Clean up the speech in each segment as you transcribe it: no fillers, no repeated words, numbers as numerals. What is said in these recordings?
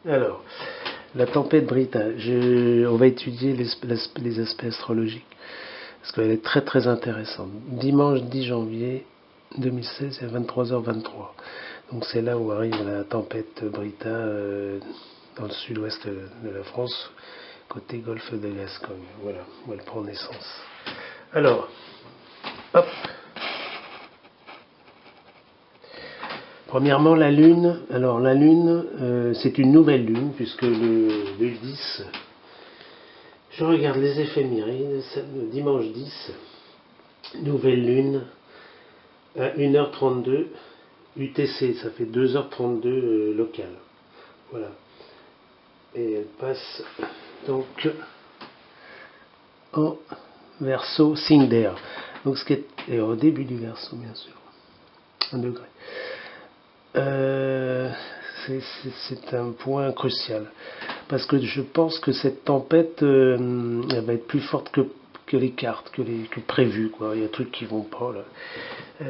Alors, la tempête Brita, on va étudier les aspects astrologiques, parce qu'elle est très très intéressante. Dimanche 10 janvier 2016 à 23h23. Donc c'est là où arrive la tempête Brita dans le sud-ouest de la France, côté golfe de Gascogne. Voilà, où elle prend naissance. Alors, hop. Premièrement, la Lune. Alors, la Lune, c'est une nouvelle Lune, puisque le 10, je regarde les éphémérides, le dimanche 10, nouvelle Lune, à 1h32, UTC, ça fait 2h32 local. Voilà. Et elle passe donc en Verseau, signe d'air. Donc, ce qui est au début du Verseau, bien sûr, 1 degré. C'est un point crucial parce que je pense que cette tempête elle va être plus forte que les cartes, que prévu, quoi. Il y a des trucs qui vont pas là.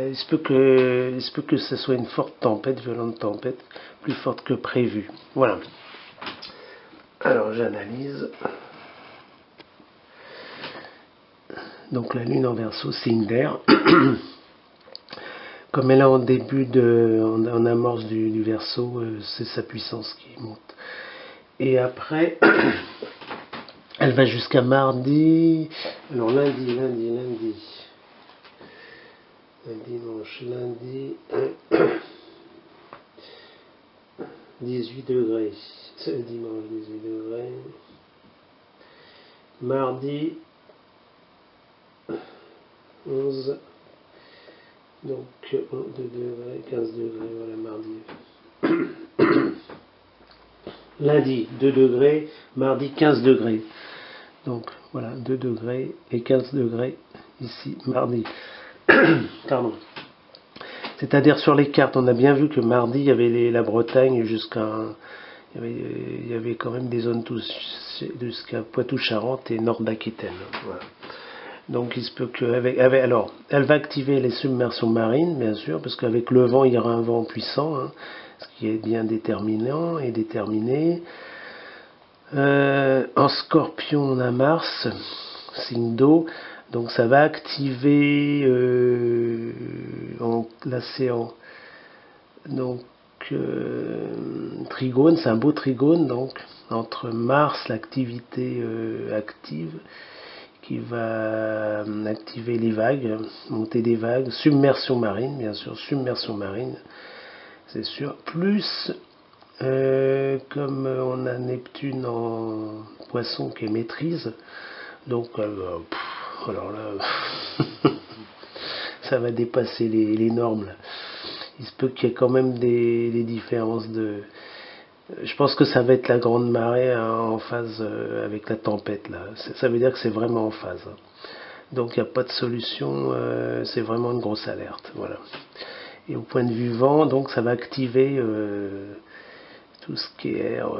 Il se peut que ce soit une forte tempête, violente tempête, plus forte que prévu. Voilà. Alors j'analyse. Donc la Lune en Verseau, signe d'air. Comme elle est en début en amorce du Verseau, c'est sa puissance qui monte. Et après, elle va jusqu'à mardi. Alors lundi, dimanche, lundi, 18 degrés. C'est dimanche, 18 degrés. Mardi, 11. Donc 2 degrés, 15 degrés, voilà, mardi. Lundi, 2 degrés, mardi, 15 degrés. Donc voilà, 2 degrés et 15 degrés ici, mardi. Pardon. C'est-à-dire sur les cartes, on a bien vu que mardi, il y avait la Bretagne jusqu'à... Il y avait quand même des zones jusqu'à Poitou-Charentes et nord d'Aquitaine. Voilà. Donc il se peut que alors elle va activer les submersions marines, bien sûr, parce qu'avec le vent, il y aura un vent puissant, hein, ce qui est bien déterminant et déterminé. En Scorpion, on a Mars, signe d'eau, donc ça va activer l'océan. Donc trigone, c'est un beau trigone, donc entre Mars, l'activité active, qui va activer les vagues, monter des vagues, submersion marine, bien sûr, submersion marine, c'est sûr, plus comme on a Neptune en poisson qui est maîtrise, donc alors là, ça va dépasser les normes. Là. Il se peut qu'il y ait quand même des différences de... Je pense que ça va être la grande marée hein, en phase avec la tempête. Là. Ça veut dire que c'est vraiment en phase. Hein. Donc il n'y a pas de solution, c'est vraiment une grosse alerte. Voilà. Et au point de vue vent, donc ça va activer tout ce qui est air.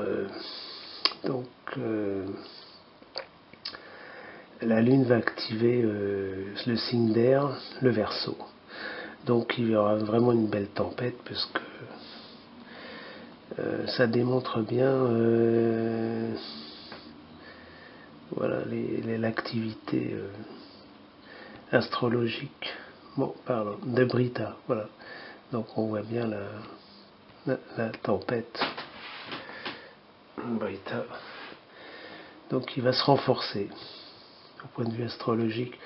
La Lune va activer le signe d'air, le Verseau. Donc il y aura vraiment une belle tempête puisque ça démontre bien voilà, l'activité astrologique de Brita. Voilà. Donc on voit bien la tempête Brita. Donc il va se renforcer au point de vue astrologique.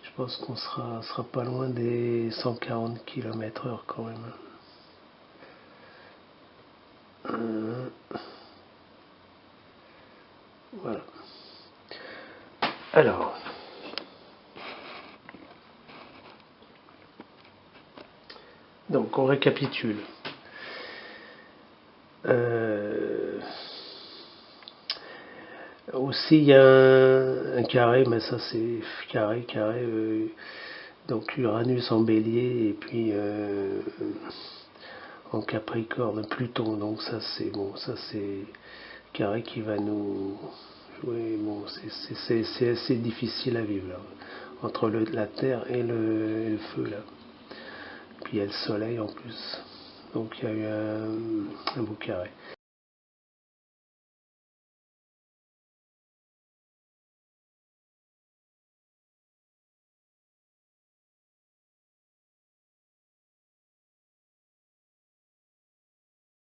Je pense qu'on sera pas loin des 140 km/h quand même. Voilà. Alors, donc on récapitule. Aussi il y a un carré, mais ça c'est carré, donc Uranus en Bélier et puis en Capricorne Pluton, donc ça c'est bon, ça c'est carré qui va nous jouer, bon c'est assez difficile à vivre là, entre la terre et le feu là, puis il y a le soleil en plus, donc il y a eu un beau carré.